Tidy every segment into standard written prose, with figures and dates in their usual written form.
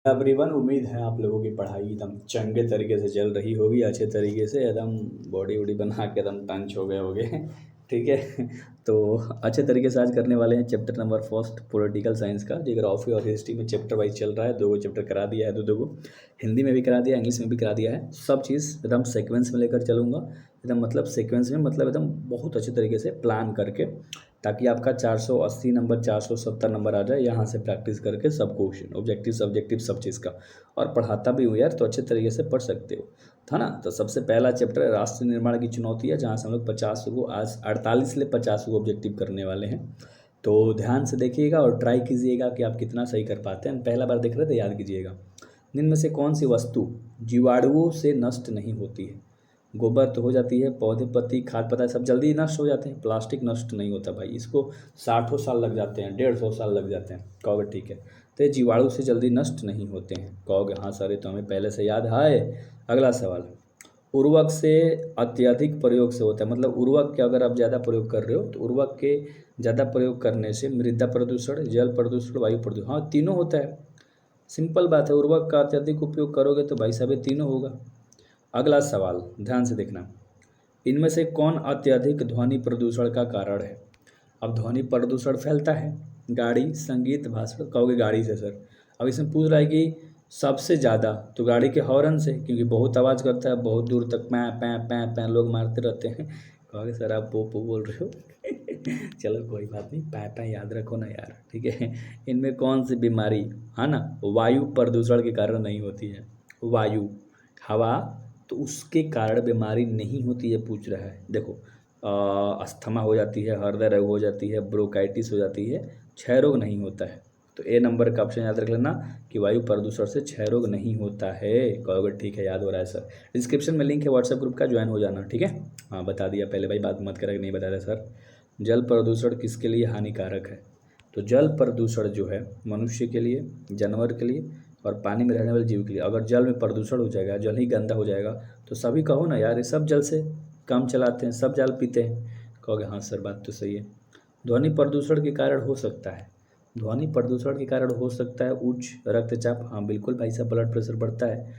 Everyone, उम्मीद है आप लोगों की पढ़ाई एकदम चंगे तरीके से चल रही होगी, अच्छे तरीके से एकदम बॉडी वॉडी बना के एकदम टंच हो गए होगे। ठीक है। तो अच्छे तरीके से आज करने वाले हैं chapter number first political science का। जियोग्राफी और हिस्ट्री में चैप्टर वाइज चल रहा है, 2 चैप्टर करा दिया है, दो को हिंदी में भी करा दिया, इंग्लिश में भी करा दिया है। सब चीज़ एकदम सीक्वेंस में लेकर चलूँगा, एकदम मतलब सीक्वेंस में, मतलब एकदम बहुत अच्छे तरीके से प्लान करके, ताकि आपका 480 नंबर 470 नंबर आ जाए यहाँ से प्रैक्टिस करके सब क्वेश्चन, ऑब्जेक्टिव सब्जेक्टिव सब चीज़ का। और पढ़ाता भी हूँ यार, तो अच्छे तरीके से पढ़ सकते हो, था ना। तो सबसे पहला चैप्टर है राष्ट्र निर्माण की चुनौती है, जहाँ से हम लोग 50 को, आज 48 ले 50 को ऑब्जेक्टिव करने वाले हैं। तो ध्यान से देखिएगा और ट्राई कीजिएगा कि आप कितना सही कर पाते हैं। पहला बार देख रहे थे, याद कीजिएगा। निम्न में से कौन सी वस्तु जीवाणुओं से नष्ट नहीं होती है? गोबर तो हो जाती है, पौधे पत्ती खाद पदार्थ सब जल्दी नष्ट हो जाते हैं, प्लास्टिक नष्ट नहीं होता भाई, इसको 60 साल लग जाते हैं, 150 साल लग जाते हैं। कहोगे ठीक है, तो ये जीवाणु से जल्दी नष्ट नहीं होते हैं। कहोगे हाँ सर, ये तो हमें पहले से याद है। अगला सवाल, उर्वरक से अत्यधिक प्रयोग से होता है, मतलब उर्वरक के अगर आप ज़्यादा प्रयोग कर रहे हो तो उर्वरक के ज़्यादा प्रयोग करने से मृदा प्रदूषण, जल प्रदूषण, वायु प्रदूषण, हाँ तीनों होता है। सिंपल बात है, उर्वरक का अत्यधिक उपयोग करोगे तो भाई साहब ये तीनों होगा। अगला सवाल ध्यान से देखना, इनमें से कौन अत्यधिक ध्वनि प्रदूषण का कारण है? अब ध्वनि प्रदूषण फैलता है, गाड़ी, संगीत, भाषण। कहोगे गाड़ी से सर। अब इसमें पूछ रहा है कि सबसे ज़्यादा, तो गाड़ी के हॉर्न से, क्योंकि बहुत आवाज़ करता है, बहुत दूर तक पैं पैं पैं पैं लोग मारते रहते हैं। कहोगे सर आप पो बोल रहे हो। चलो कोई बात नहीं, पैं पैं याद रखो ना यार, ठीक है। इनमें कौन सी बीमारी, है ना, वायु प्रदूषण के कारण नहीं होती है? वायु, हवा, तो उसके कारण बीमारी नहीं होती है, पूछ रहा है। देखो, अस्थमा हो जाती है, हृदय रोग हो जाती है, ब्रोंकाइटिस हो जाती है, क्षय रोग नहीं होता है। तो ए नंबर का ऑप्शन याद रख लेना कि वायु प्रदूषण से क्षय रोग नहीं होता है। कहोगे ठीक है, याद हो रहा है सर। डिस्क्रिप्शन में लिंक है व्हाट्सएप ग्रुप का, ज्वाइन हो जाना, ठीक है। हाँ बता दिया पहले भाई, बात मत करें नहीं बताया सर। जल प्रदूषण किसके लिए हानिकारक है? तो जल प्रदूषण जो है मनुष्य के लिए, जानवर के लिए और पानी में रहने वाले जीव के लिए। अगर जल में प्रदूषण हो जाएगा, जल ही गंदा हो जाएगा, तो सभी कहो ना यार, ये सब जल से काम चलाते हैं, सब जल पीते हैं। कहोगे हाँ सर, बात तो सही है। ध्वनि प्रदूषण के कारण हो सकता है, ध्वनि प्रदूषण के कारण हो सकता है उच्च रक्तचाप, हाँ बिल्कुल भाई साहब, ब्लड प्रेशर बढ़ता है,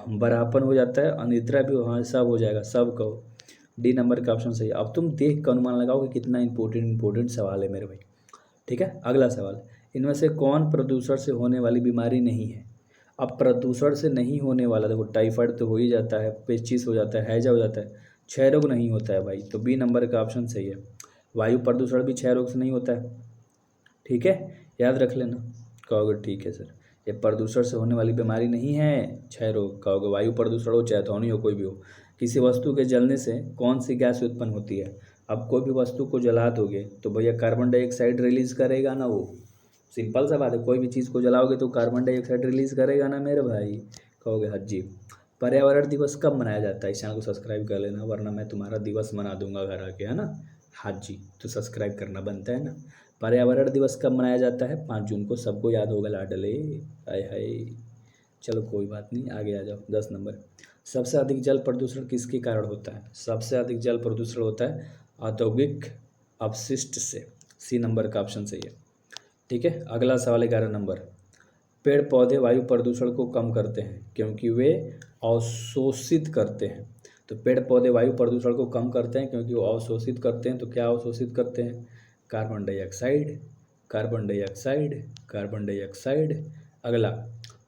बड़ापन हो जाता है, अनिद्रा भी, हाँ सब हो जाएगा, सब कहो। डी नंबर का ऑप्शन सही है। अब तुम देख कर अनुमान लगाओ कि कितना इंपॉर्टेंट सवाल है मेरे भाई, ठीक है। अगला सवाल, इनमें से कौन प्रदूषण से होने वाली बीमारी नहीं है? अब प्रदूषण से नहीं होने वाला, देखो टाइफाइड तो हो ही जाता है, पेचिस हो जाता है, हैजा हो जाता है, क्षय रोग नहीं होता है भाई, तो बी नंबर का ऑप्शन सही है। वायु प्रदूषण भी क्षय रोग से नहीं होता है, ठीक है, याद रख लेना। कहोगे ठीक है सर, ये प्रदूषण से होने वाली बीमारी नहीं है क्षय रोग। कहोगे वायु प्रदूषण हो चाहे ध्वनि हो, कोई भी हो। किसी वस्तु के जलने से कौन सी गैस उत्पन्न होती है? अब कोई भी वस्तु को जला दोगे तो भैया कार्बन डाइऑक्साइड रिलीज करेगा ना वो, सिंपल सा बात है। कोई भी चीज़ को जलाओगे तो कार्बन डाइऑक्साइड रिलीज करेगा ना मेरे भाई। कहोगे हाँ जी। पर्यावरण दिवस कब मनाया जाता है? इस चैनल को सब्सक्राइब कर लेना, वरना मैं तुम्हारा दिवस मना दूंगा घर आके, है ना। हाँ जी, तो सब्सक्राइब करना बनता है ना। पर्यावरण दिवस कब मनाया जाता है? 5 जून को, सबको याद होगा लाडले। हाय हाय। चलो कोई बात नहीं, आगे आ जाओ। 10 नंबर, सबसे अधिक जल प्रदूषण किसके कारण होता है? सबसे अधिक जल प्रदूषण होता है औद्योगिक अपशिष्ट से। सी नंबर का ऑप्शन सही है, ठीक है। अगला सवाल 11 नंबर, पेड़ पौधे वायु प्रदूषण को कम करते हैं क्योंकि वे अवशोषित करते हैं। तो पेड़ पौधे वायु प्रदूषण को कम करते हैं क्योंकि वो अवशोषित करते हैं। तो क्या अवशोषित करते हैं? Carbon dioxide, carbon dioxide, carbon dioxide. अगला,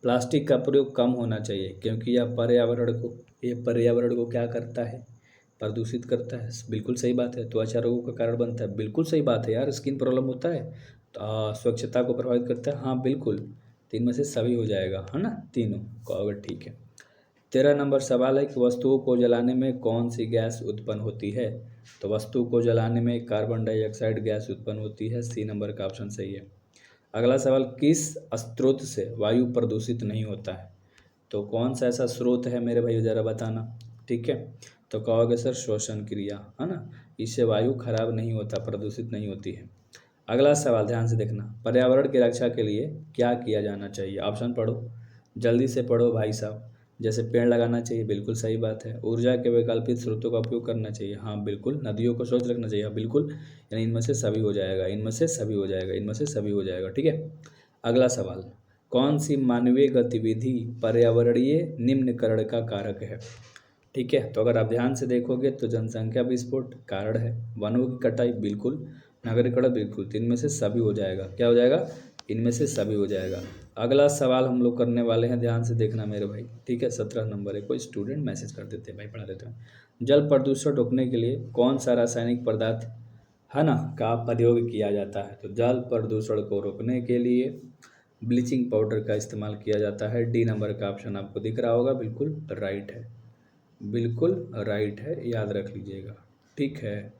प्लास्टिक का प्रयोग कम होना चाहिए क्योंकि यह पर्यावरण को क्या करता है? प्रदूषित करता है। बिल्कुल सही बात है। त्वचा रोगों का कारण बनता है, बिल्कुल सही बात है यार। स्किन प्रॉब्लम होता है, स्वच्छता को प्रभावित करता है, हाँ बिल्कुल। तीन में से सभी हो जाएगा, है ना, तीनों। कहोगे ठीक है। 13 नंबर सवाल है कि वस्तुओं को जलाने में कौन सी गैस उत्पन्न होती है? तो वस्तु को जलाने में कार्बन डाइऑक्साइड गैस उत्पन्न होती है। सी नंबर का ऑप्शन सही है। अगला सवाल, किस स्रोत से वायु प्रदूषित नहीं होता है? तो कौन सा ऐसा स्रोत है मेरे भाई, ज़रा बताना, ठीक है। तो कहोगे सर श्वसन क्रिया, है ना, इससे वायु खराब नहीं होता, प्रदूषित नहीं होती है। अगला सवाल ध्यान से देखना, पर्यावरण की रक्षा के लिए क्या किया जाना चाहिए? ऑप्शन पढ़ो, जल्दी से पढ़ो भाई साहब। जैसे पेड़ लगाना चाहिए, बिल्कुल सही बात है। ऊर्जा के वैकल्पिक स्रोतों का उपयोग करना चाहिए, हाँ बिल्कुल। नदियों को स्वच्छ रखना चाहिए, हाँ बिल्कुल। यानी इनमें से सभी हो जाएगा, इनमें से सभी हो जाएगा, इनमें से सभी हो जाएगा, ठीक है। अगला सवाल, कौन सी मानवीय गतिविधि पर्यावरणीय निम्नकरण का कारक है? ठीक है, तो अगर आप ध्यान से देखोगे तो जनसंख्या विस्फोट कारण है, वनों की कटाई बिल्कुल, नगरीकरण बिल्कुल, तो इनमें से सभी हो जाएगा। क्या हो जाएगा? इनमें से सभी हो जाएगा। अगला सवाल हम लोग करने वाले हैं, ध्यान से देखना मेरे भाई। ठीक है, 17 नंबर है, कोई स्टूडेंट मैसेज कर देते हैं भाई, पढ़ा देते हैं। जल प्रदूषण रोकने के लिए कौन सा रासायनिक पदार्थ है ना का प्रयोग किया जाता है? तो जल प्रदूषण को रोकने के लिए ब्लीचिंग पाउडर का इस्तेमाल किया जाता है। डी नंबर का ऑप्शन आपको दिख रहा होगा, बिल्कुल राइट है, बिल्कुल राइट है, याद रख लीजिएगा। ठीक है,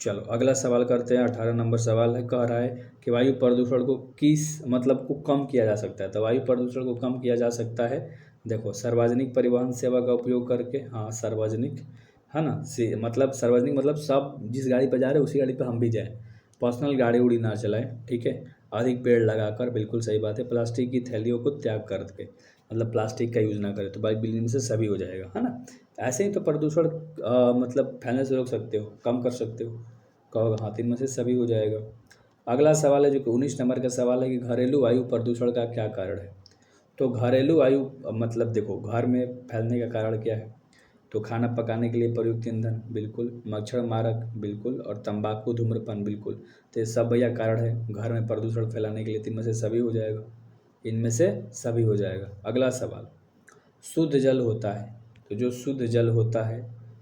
चलो अगला सवाल करते हैं। 18 नंबर सवाल है, कह रहा है कि वायु प्रदूषण को किस मतलब को कम किया जा सकता है? तो वायु प्रदूषण को कम किया जा सकता है, देखो, सार्वजनिक परिवहन सेवा का उपयोग करके। हाँ, सार्वजनिक है ना, से मतलब सार्वजनिक मतलब सब जिस गाड़ी पर जा रहे हैं उसी गाड़ी पर हम भी जाएं, पर्सनल गाड़ी उड़ी ना चलाएं। ठीक है, अधिक पेड़ लगाकर, बिल्कुल सही बात है। प्लास्टिक की थैलियों को त्याग करके, मतलब प्लास्टिक का यूज़ ना करें, तो बाइक बिल्डिंग से सभी हो जाएगा, है ना। ऐसे ही तो प्रदूषण मतलब फैलने से रोक सकते हो, कम कर सकते हो। कहोगे हाँ, तीन में से सभी हो जाएगा। अगला सवाल है जो कि 19 नंबर का सवाल है कि घरेलू वायु प्रदूषण का क्या कारण है? तो घरेलू वायु मतलब देखो, घर में फैलने का कारण क्या है? तो खाना पकाने के लिए प्रयुक्त ईंधन, बिल्कुल। मच्छर मारक, बिल्कुल। और तंबाकू, धूम्रपान, बिल्कुल। तो ये सब भैया कारण है घर में प्रदूषण फैलाने के लिए, तीन में से सभी हो जाएगा, इनमें से सभी हो जाएगा। अगला सवाल, शुद्ध जल होता है, तो जो शुद्ध जल होता है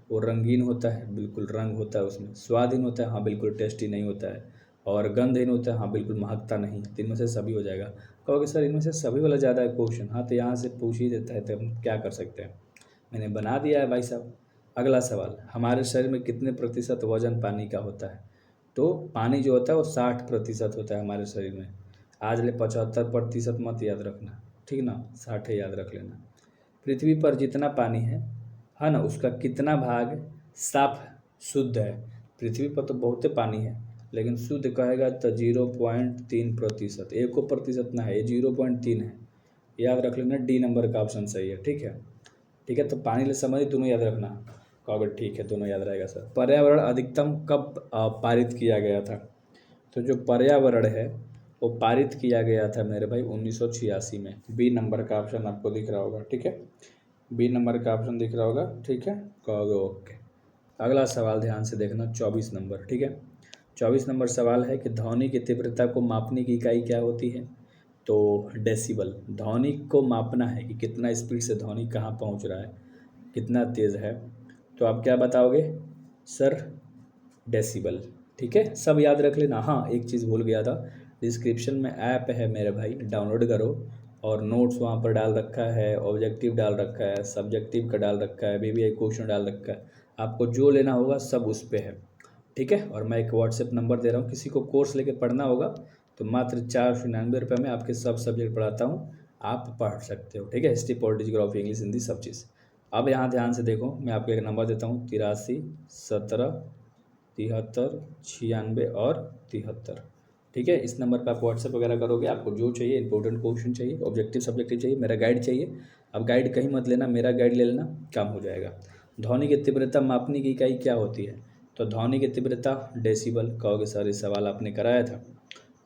वो रंगीन होता है, बिल्कुल, रंग होता है उसमें। स्वादहीन होता है, हाँ बिल्कुल, टेस्टी नहीं होता है। और गंधहीन होता है, हाँ बिल्कुल, महकता नहीं। तो इनमें से सभी हो जाएगा। कहोगे सर इनमें से सभी वाला ज़्यादा है क्वेश्चन, हाँ तो यहाँ से पूछ ही देता है, तो हम क्या कर सकते हैं, मैंने बना दिया है भाई साहब। अगला सवाल, हमारे शरीर में कितने प्रतिशत वजन पानी का होता है? तो पानी जो होता है वो 60% होता है हमारे शरीर में। आज ले 75% मत याद रखना, ठीक ना, 60 याद रख लेना। पृथ्वी पर जितना पानी है ना, उसका कितना भाग साफ शुद्ध है? पृथ्वी पर तो बहुत पानी है, लेकिन शुद्ध कहेगा तो 0.3%। 1% ना है, ये 0.3 है, याद रख लेना। डी नंबर का ऑप्शन सही है। ठीक है, ठीक है, तो पानी ले समझ दोनों याद रखना। कहोगे ठीक है, दोनों याद रहेगा सर। पर्यावरण अधिकतम कब पारित किया गया था? तो जो पर्यावरण है वो पारित किया गया था मेरे भाई 1986 में। बी नंबर का ऑप्शन आपको दिख रहा होगा। ठीक है, बी नंबर का ऑप्शन दिख रहा होगा। ठीक है, कहोगे ओके। अगला सवाल ध्यान से देखना, 24 नंबर। ठीक है, 24 नंबर सवाल है कि ध्वनि की तीव्रता को मापने की इकाई क्या होती है? तो डेसिबल। ध्वनि को मापना है कि कितना स्पीड से ध्वनि कहाँ पहुँच रहा है, कितना तेज़ है, तो आप क्या बताओगे सर? डेसिबल। ठीक है, सब याद रख लेना। हाँ, एक चीज़ भूल गया था, डिस्क्रिप्शन में ऐप है मेरे भाई, डाउनलोड करो, और नोट्स वहाँ पर डाल रखा है, ऑब्जेक्टिव डाल रखा है, सब्जेक्टिव का डाल रखा है, VVI क्वेश्चन डाल रखा है, आपको जो लेना होगा सब उस पर है। ठीक है, और मैं एक व्हाट्सएप नंबर दे रहा हूँ, किसी को कोर्स लेके पढ़ना होगा तो मात्र 499 रुपये में आपके सब सब्जेक्ट पढ़ाता हूँ, आप पढ़ सकते हो। ठीक है, history, politics, geography, English, Hindi, सब चीज़। अब यहाँ ध्यान से देखो, मैं आपको एक नंबर देता हूँ, 83 17 73 96 और 73। ठीक है, इस नंबर पर आप व्हाट्सएप वगैरह करोगे, आपको जो चाहिए, इंपॉर्टेंट क्वेश्चन चाहिए, ऑब्जेक्टिव सब्जेक्टिव चाहिए, मेरा गाइड चाहिए, अब गाइड कहीं मत लेना, मेरा गाइड ले लेना, काम हो जाएगा। ध्वनि की तीव्रता मापने की इकाई क्या होती है? तो ध्वनि की तीव्रता डेसिबल। कहोगे सर ये सवाल आपने कराया था।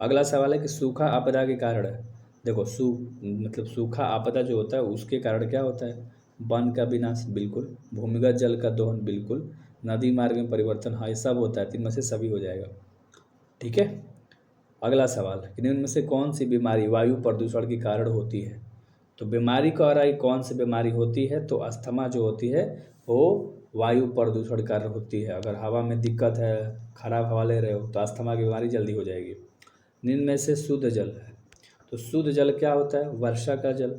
अगला सवाल है कि सूखा आपदा के कारण है। देखो, मतलब सूखा आपदा जो होता है उसके कारण क्या होता है? वन का विनाश, बिल्कुल। भूमिगत जल का दोहन, बिल्कुल। नदी मार्ग में परिवर्तन, हाँ ये सब होता है, तीन में से सभी हो जाएगा। ठीक है, अगला सवाल, निम्न में से कौन सी बीमारी वायु प्रदूषण के कारण होती है? तो बीमारी कह रहा है कौन सी बीमारी होती है, तो अस्थमा जो होती है वो वायु प्रदूषण के कारण होती है। अगर हवा में दिक्कत है, खराब हवा ले रहे हो, तो अस्थमा की बीमारी जल्दी हो जाएगी। निम्न में से शुद्ध जल है, तो शुद्ध जल क्या होता है? वर्षा का जल,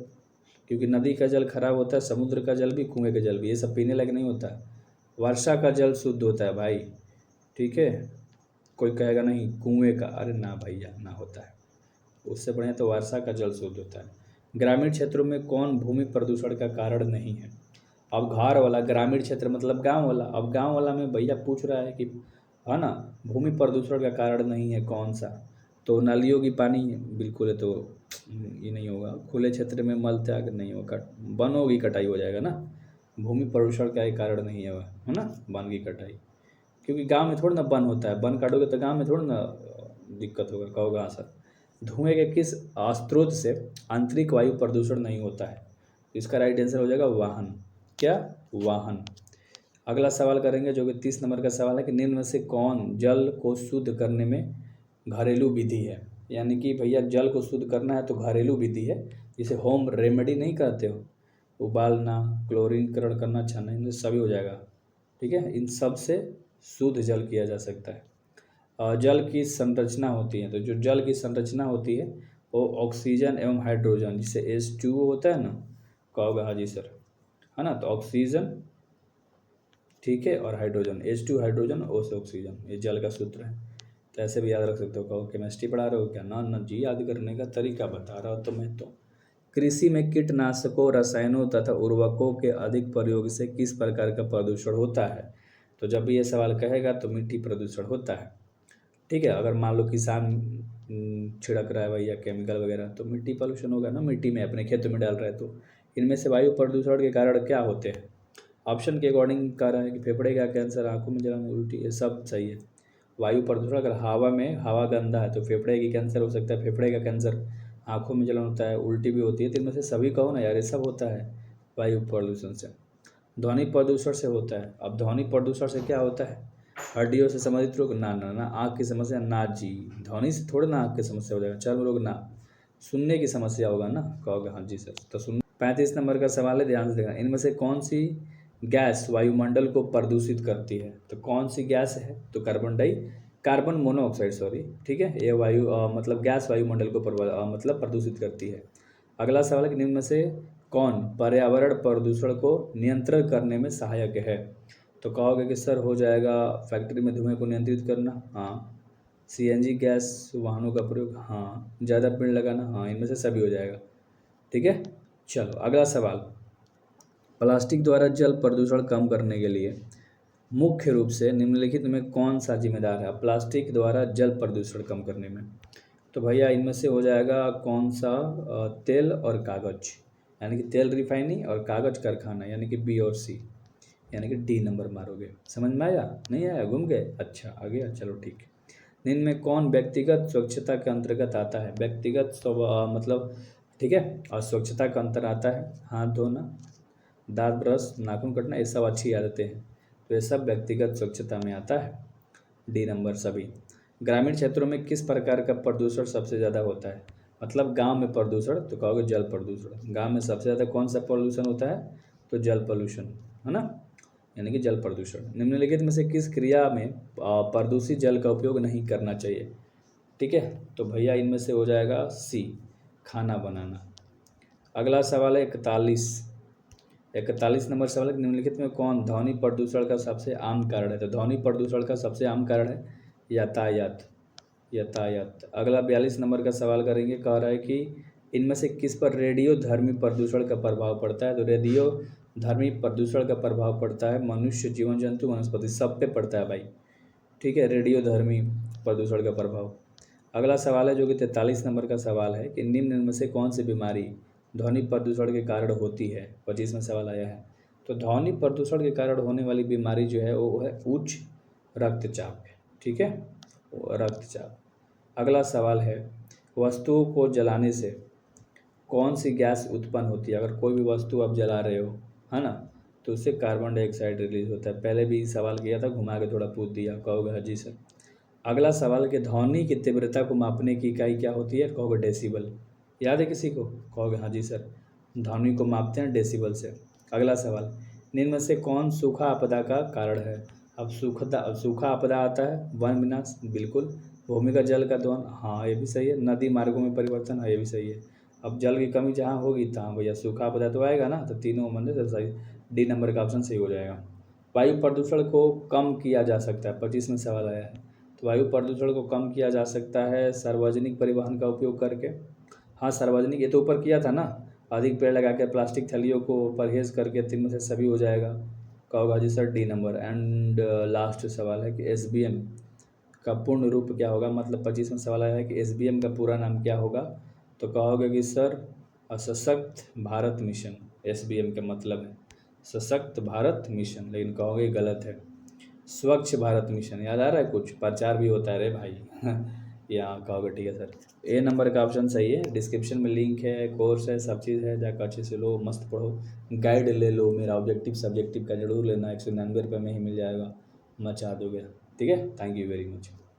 क्योंकि नदी का जल खराब होता है, समुद्र का जल भी, कुएं का जल भी, ये सब पीने लायक नहीं होता है। वर्षा का जल शुद्ध होता है भाई। ठीक है, कोई कहेगा नहीं कुएं का, अरे ना भैया, ना होता है, उससे बढ़िया तो वर्षा का जल शुद्ध होता है। ग्रामीण क्षेत्रों में कौन भूमि प्रदूषण का कारण नहीं है? अब घर वाला, ग्रामीण क्षेत्र मतलब गांव वाला, अब गांव वाला में भैया पूछ रहा है कि है ना, भूमि प्रदूषण का कारण नहीं है कौन सा? तो नालियों की पानी, बिल्कुल है, तो ये नहीं होगा। खुले क्षेत्र में मल त्याग नहीं होगा, वनों की कटाई हो जाएगा ना। भूमि प्रदूषण का एक कारण नहीं है ना, वन की कटाई, क्योंकि गांव में थोड़ा ना वन होता है, वन काटोगे तो गांव में थोड़ा ना दिक्कत होगा। कहोगे हाँ सर। धुएं के किस स्रोत से आंतरिक वायु प्रदूषण नहीं होता है? इसका राइट आंसर हो जाएगा वाहन। क्या? वाहन। अगला सवाल करेंगे जो कि 30 नंबर का सवाल है कि निम्न में से कौन जल को शुद्ध करने में घरेलू विधि है? यानी कि भैया जल को शुद्ध करना है तो घरेलू विधि है, जिसे होम रेमेडी नहीं कहते हो, उबालना, क्लोरीकरण करना, छानना, इनमें सभी हो जाएगा। ठीक है, इन सब से शुद्ध जल किया जा सकता है। जल की संरचना होती है, तो जो जल की संरचना होती है वो ऑक्सीजन एवं हाइड्रोजन, जिसे H2O होता है ना, कहोगे हाँ जी सर, है ना, तो ऑक्सीजन, ठीक है, और हाइड्रोजन, H2 हाइड्रोजन, O से ऑक्सीजन, ये जल का सूत्र है। तो ऐसे भी याद रख सकते हो। कहो केमिस्ट्री पढ़ा रहे हो क्या? ना ना जी, याद करने का तरीका बता रहा हूँ तो मैं तो। कृषि में कीटनाशकों, रसायनों तथा उर्वरकों के अधिक प्रयोग से किस प्रकार का प्रदूषण होता है? तो जब भी ये सवाल कहेगा तो मिट्टी प्रदूषण होता है। ठीक है, अगर मान लो किसान छिड़क रहा है भैया केमिकल वगैरह, तो मिट्टी पॉल्यूशन होगा ना, मिट्टी में अपने खेतों में डाल रहा है। तो इनमें से वायु प्रदूषण के कारण क्या होते हैं? ऑप्शन के अकॉर्डिंग कह रहा है कि फेफड़े का कैंसर, आंखों में जलन, उल्टी, ये सब सही है। वायु प्रदूषण, अगर हवा में हवा गंदा है तो फेफड़े की कैंसर हो सकता है, फेफड़े का कैंसर, आंखों में जलन होता है, उल्टी भी होती है। तो इनमें से सभी कहो ना यार, ये सब होता है वायु प्रदूषण से। ध्वनि प्रदूषण से होता है। अब ध्वनि प्रदूषण से क्या होता है? हड्डियों से संबंधित रोग? ना ना ना। आँख की समस्या? ना जी, ध्वनि से थोड़ा ना आँख की समस्या हो जाएगा। चर्म रोग? ना। सुनने की समस्या होगा ना, कहोगे हाँ जी सर। तो सुन 35 नंबर का सवाल है, ध्यान से देखना। इनमें से कौन सी गैस वायुमंडल को प्रदूषित करती है? तो कौन सी गैस है? तो कार्बन मोनोऑक्साइड, सॉरी, ठीक है, ये मतलब गैस वायुमंडल को मतलब प्रदूषित करती है। अगला सवाल है कि निम्न में से कौन पर्यावरण प्रदूषण को नियंत्रण करने में सहायक है? तो कहोगे कि सर हो जाएगा फैक्ट्री में धुएं को नियंत्रित करना, हाँ। CNG गैस वाहनों का प्रयोग, हाँ। ज़्यादा पेड़ लगाना, हाँ। इनमें से सभी हो जाएगा। ठीक है, चलो अगला सवाल। प्लास्टिक द्वारा जल प्रदूषण कम करने के लिए मुख्य रूप से निम्नलिखित में कौन सा जिम्मेदार है? प्लास्टिक द्वारा जल प्रदूषण कम करने में, तो भैया इनमें से हो जाएगा कौन सा? तेल और कागज, यानी कि तेल रिफाइनिंग और कागज कारखाना, यानी कि B और C, यानी कि D नंबर मारोगे। समझ में आया? नहीं आया? घूम गए? अच्छा आ गया, चलो ठीक है। निम्न में कौन व्यक्तिगत स्वच्छता के अंतर्गत आता है? व्यक्तिगत मतलब, ठीक है, और स्वच्छता का अंतर आता है हाथ धोना, दांत ब्रश, नाखून कटना, ये सब अच्छी आदतें हैं, तो ये सब व्यक्तिगत स्वच्छता में आता है। D नंबर सभी। ग्रामीण क्षेत्रों में किस प्रकार का प्रदूषण सबसे ज़्यादा होता है? मतलब गांव में प्रदूषण, तो कहोगे जल प्रदूषण। गांव में सबसे ज़्यादा कौन सा प्रदूषण होता है? तो जल पोल्यूशन, है ना, यानी कि जल प्रदूषण। निम्नलिखित में से किस क्रिया में प्रदूषित जल का उपयोग नहीं करना चाहिए? ठीक है, तो भैया इनमें से हो जाएगा C, खाना बनाना। अगला सवाल है 41 नंबर सवाल है, निम्नलिखित में कौन ध्वनि प्रदूषण का सबसे आम कारण है? तो ध्वनि प्रदूषण का सबसे आम कारण है यातायात। अगला 42 नंबर का सवाल करेंगे, कह रहा है कि इनमें से किस पर रेडियो धर्मी प्रदूषण का प्रभाव पड़ता है? तो रेडियो धर्मी प्रदूषण का प्रभाव पड़ता है मनुष्य, जीवन जंतु, वनस्पति, सब पे पड़ता है भाई। ठीक है, रेडियो धर्मी प्रदूषण का प्रभाव। अगला सवाल है जो कि 43 नंबर का सवाल है कि निम्न में से कौन सी बीमारी ध्वनि प्रदूषण के कारण होती है? 25 में सवाल आया है। तो ध्वनि प्रदूषण के कारण होने वाली बीमारी जो है वो है उच्च रक्तचाप। ठीक है, रक्तचाप। अगला सवाल है, वस्तुओं को जलाने से कौन सी गैस उत्पन्न होती है? अगर कोई भी वस्तु आप जला रहे हो, है ना, तो उससे कार्बन डाइऑक्साइड रिलीज होता है। पहले भी सवाल किया था, घुमा के थोड़ा पूछ दिया, कहोगे हाँ जी सर। अगला सवाल कि ध्वनि की तीव्रता को मापने की इकाई क्या होती है? कहोगे डेसिबल। याद है किसी को? कहोगे हाँ जी सर, ध्वनि को मापते हैं डेसिबल से। अगला सवाल, निम्न में से कौन सूखा आपदा का कारण है? अब सूखा आपदा आता है, वन विनाश, बिल्कुल। भूमिगत जल का दोहन, हाँ ये भी सही है। नदी मार्गों में परिवर्तन, हाँ ये भी सही है। अब जल की कमी जहाँ होगी तहाँ भैया सूखा आपदा तो आएगा ना, तो तीनों मन से सही, D नंबर का ऑप्शन सही हो जाएगा। वायु प्रदूषण को कम किया जा सकता है, 25 में सवाल आया है। तो वायु प्रदूषण को कम किया जा सकता है सार्वजनिक परिवहन का उपयोग करके। हाँ सार्वजनिक, ये तो ऊपर किया था ना, अधिक पेड़ लगा के, प्लास्टिक थैलियों को परहेज करके, तीन में से सभी हो जाएगा। कहोगा जी sir D number. And last सवाल है कि SBM का पूर्ण रूप क्या होगा? मतलब 25 में सवाल आया है कि SBM का पूरा नाम क्या होगा? तो कहोगे कि सर सशक्त भारत मिशन, SBM का मतलब है सशक्त भारत मिशन, लेकिन कहोगे गलत है, स्वच्छ भारत मिशन। याद आ रहा है कुछ? प्रचार भी होता है रे भाई या कहोगे ठीक है सर, ए नंबर का ऑप्शन सही है। डिस्क्रिप्शन में लिंक है, कोर्स है, सब चीज़ है, जाकर अच्छे से लो, मस्त पढ़ो, गाइड ले लो। मेरा ऑब्जेक्टिव सब्जेक्टिव का जरूर लेना, 199 रुपये में ही मिल जाएगा, मचा दोगे। ठीक है, थैंक यू वेरी मच।